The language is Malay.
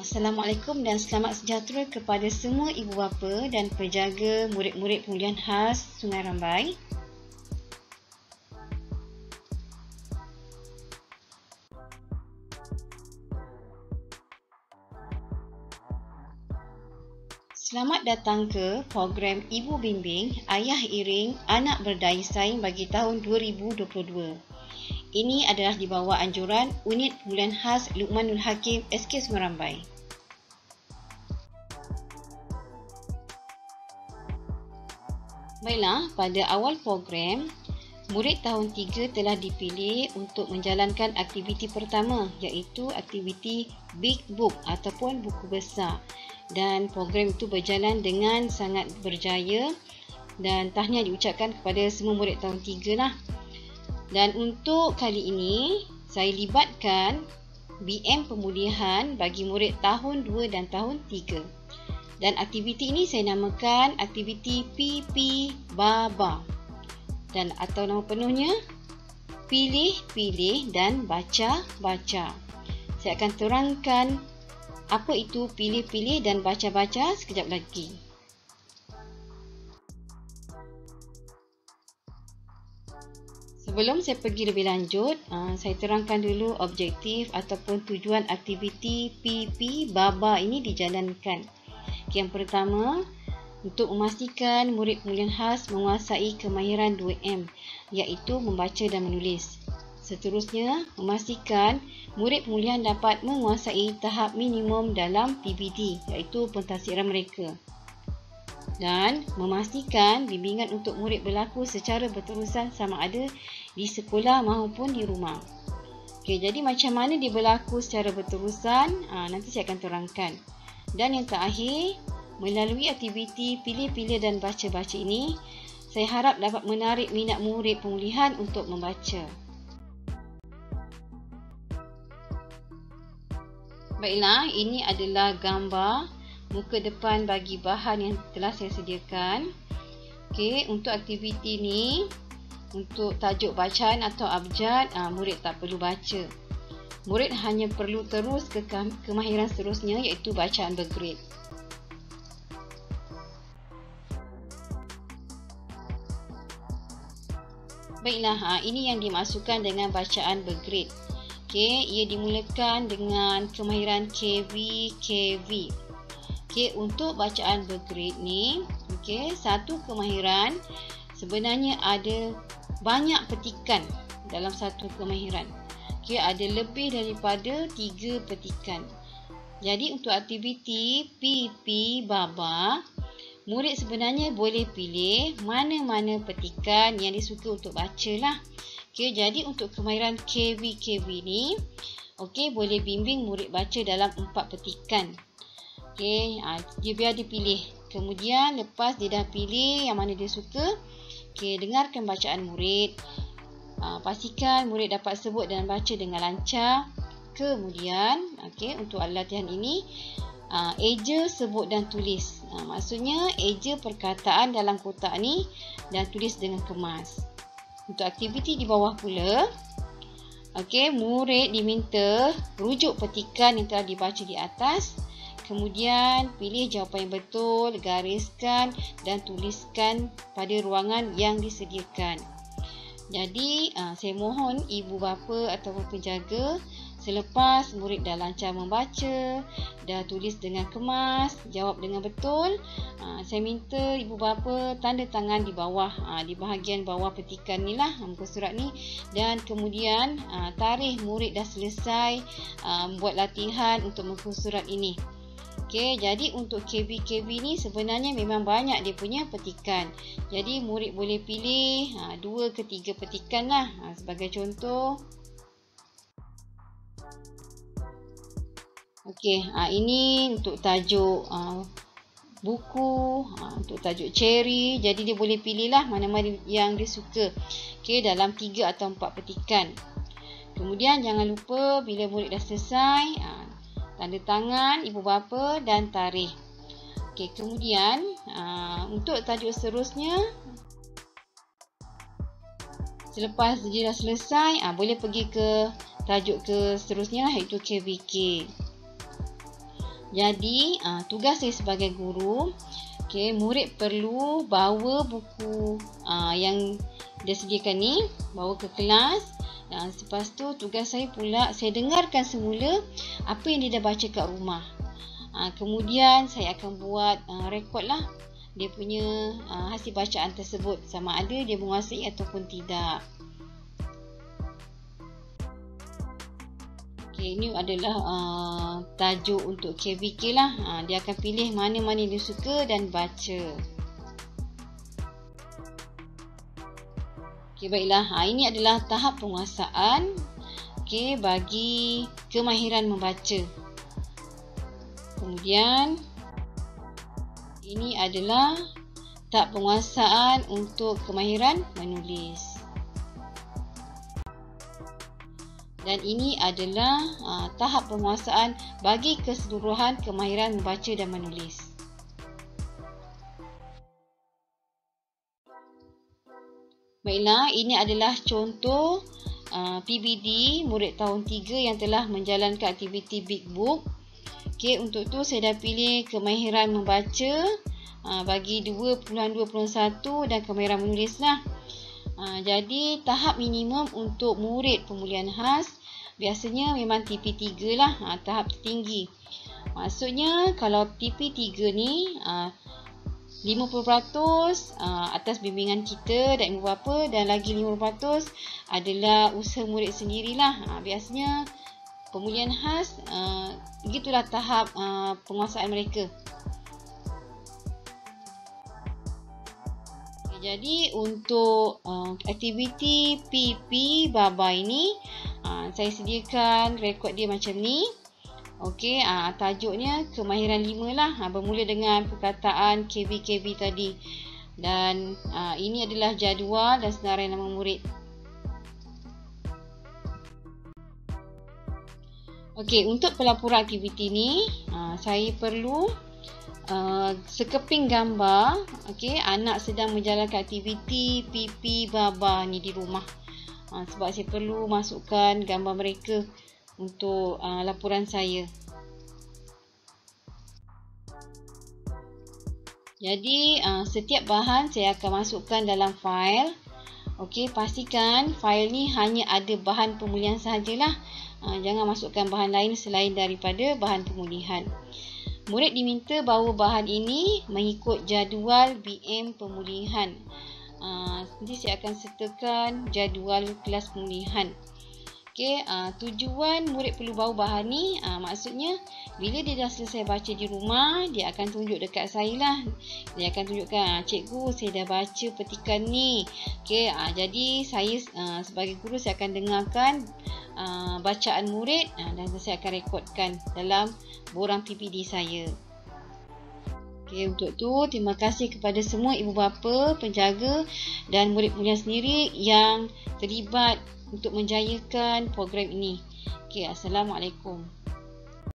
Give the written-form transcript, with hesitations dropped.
Assalamualaikum dan selamat sejahtera kepada semua ibu bapa dan penjaga murid-murid pemulihan khas Sungai Rambai. Selamat datang ke program Ibu Bimbing Ayah Iring Anak Berdaya Saing bagi tahun 2022. Ini adalah di bawah anjuran Unit Pemulihan Khas Luqmanul Hakim SK Sungai Rambai. Baiklah, pada awal program, murid tahun 3 telah dipilih untuk menjalankan aktiviti pertama, iaitu aktiviti Big Book ataupun buku besar. Dan program itu berjalan dengan sangat berjaya dan tahniah diucapkan kepada semua murid tahun 3 lah. Dan untuk kali ini, saya libatkan BM Pemulihan bagi murid tahun 2 dan tahun 3. Dan aktiviti ini saya namakan aktiviti PP Baba. Dan atau nama penuhnya, Pilih, Pilih dan Baca, Baca. Saya akan terangkan apa itu Pilih, Pilih dan Baca, Baca sekejap lagi. Sebelum saya pergi lebih lanjut, saya terangkan dulu objektif ataupun tujuan aktiviti PP Baba ini dijalankan. Yang pertama, untuk memastikan murid pemulihan khas menguasai kemahiran 2M, iaitu membaca dan menulis. Seterusnya, memastikan murid pemulihan dapat menguasai tahap minimum dalam PBD, iaitu pentafsiran mereka. Dan memastikan bimbingan untuk murid berlaku secara berterusan sama ada di sekolah maupun di rumah. Okey, jadi macam mana dia berlaku secara berterusan, nanti saya akan terangkan. Dan yang terakhir, melalui aktiviti Pilih, Pilih dan Baca, Baca ini, saya harap dapat menarik minat murid pemulihan untuk membaca. Baiklah, ini adalah gambar muka depan bagi bahan yang telah saya sediakan. Okey, untuk aktiviti ini, untuk tajuk bacaan atau abjad, murid tak perlu baca. Murid hanya perlu terus ke kemahiran seterusnya, iaitu bacaan bergrade. Baiklah, ini yang dimaksudkan dengan bacaan bergrade. Okey, ia dimulakan dengan kemahiran KV, KV. Okey, untuk bacaan bergrade ni, okey, satu kemahiran sebenarnya ada banyak petikan dalam satu kemahiran. Okey, ada lebih daripada 3 petikan. Jadi untuk aktiviti PP Baba, murid sebenarnya boleh pilih mana-mana petikan yang disuka untuk baca lah. Okey, jadi untuk kemahiran KV, KV ni, okey, boleh bimbing murid baca dalam 4 petikan. Okey, dia biar dia pilih. Kemudian lepas dia dah pilih yang mana dia suka, okey, dengarkan bacaan murid. Pastikan murid dapat sebut dan baca dengan lancar. Kemudian, okey, untuk latihan ini, eja, sebut dan tulis. Maksudnya eja perkataan dalam kotak ni dan tulis dengan kemas. Untuk aktiviti di bawah pula, okey, murid diminta rujuk petikan yang telah dibaca di atas. Kemudian pilih jawapan yang betul, gariskan dan tuliskan pada ruangan yang disediakan. Jadi, saya mohon ibu bapa ataupun penjaga, selepas murid dah lancar membaca, dah tulis dengan kemas, jawab dengan betul, saya minta ibu bapa tanda tangan di bawah, di bahagian bawah petikan ni lah, muka surat ni. Dan kemudian tarikh murid dah selesai buat latihan untuk muka surat ini. Okey, jadi untuk KB-KB ni sebenarnya memang banyak dia punya petikan. Jadi murid boleh pilih 2 ke 3 petikan lah. Sebagai contoh, okey, ini untuk tajuk buku, untuk tajuk cherry. Jadi dia boleh pilih lah mana-mana yang dia suka. Okey, dalam 3 atau 4 petikan. Kemudian jangan lupa bila murid dah selesai, tanda tangan ibu bapa dan tarikh. Okey, kemudian untuk tajuk seterusnya, selepas dia dah selesai, boleh pergi ke tajuk ke seterusnya, iaitu KVK. Jadi tugas saya sebagai guru, murid perlu bawa buku yang dia sediakan ni, bawa ke kelas. Lepas tu tugas saya pula, saya dengarkan semula apa yang dia dah baca kat rumah. Kemudian saya akan buat rekod lah dia punya hasil bacaan tersebut, sama ada dia menguasai ataupun tidak. Ini adalah tajuk untuk KVK lah. Dia akan pilih mana-mana dia suka dan baca. Baiklah, ini adalah tahap penguasaan bagi kemahiran membaca. Kemudian ini adalah tahap penguasaan untuk kemahiran menulis. Dan ini adalah tahap penguasaan bagi keseluruhan kemahiran membaca dan menulis. Baiklah, ini adalah contoh PBD murid tahun 3 yang telah menjalankan aktiviti Big Book. Untuk tu saya dah pilih kemahiran membaca bagi 2.21 dan kemahiran menulis lah. Jadi tahap minimum untuk murid pemulihan khas biasanya memang TP3 lah, tahap tertinggi. Maksudnya kalau TP3 ni 50% atas bimbingan kita dan ibu bapa, dan lagi 50% adalah usaha murid sendirilah. Biasanya pemulihan khas begitulah tahap penguasaan mereka. Jadi untuk aktiviti PP Baba ini saya sediakan rekod dia macam ni. Tajuknya kemahiran 5 lah, bermula dengan perkataan KV tadi. Dan ini adalah jadual dan senarai nama murid. Untuk pelaporan aktiviti ni saya perlu sekeping gambar anak sedang menjalankan aktiviti PP Baba ni di rumah. Sebab saya perlu masukkan gambar mereka untuk laporan saya. Jadi setiap bahan saya akan masukkan dalam fail. Pastikan fail ni hanya ada bahan pemulihan sahajalah. Jangan masukkan bahan lain selain daripada bahan pemulihan. Murid diminta bawa bahan ini mengikut jadual BM pemulihan. Nanti saya akan sertakan jadual kelas pemulihan. Tujuan murid perlu bawa bahan ni, maksudnya bila dia dah selesai baca di rumah, dia akan tunjuk dekat saya lah. Dia akan tunjukkan, cikgu saya dah baca petikan ni. Jadi saya sebagai guru saya akan dengarkan bacaan murid dan saya akan rekodkan dalam borang PPD saya. Untuk tu terima kasih kepada semua ibu bapa, penjaga dan murid pemulihan sendiri yang terlibat untuk menjayakan program ini. Assalamualaikum.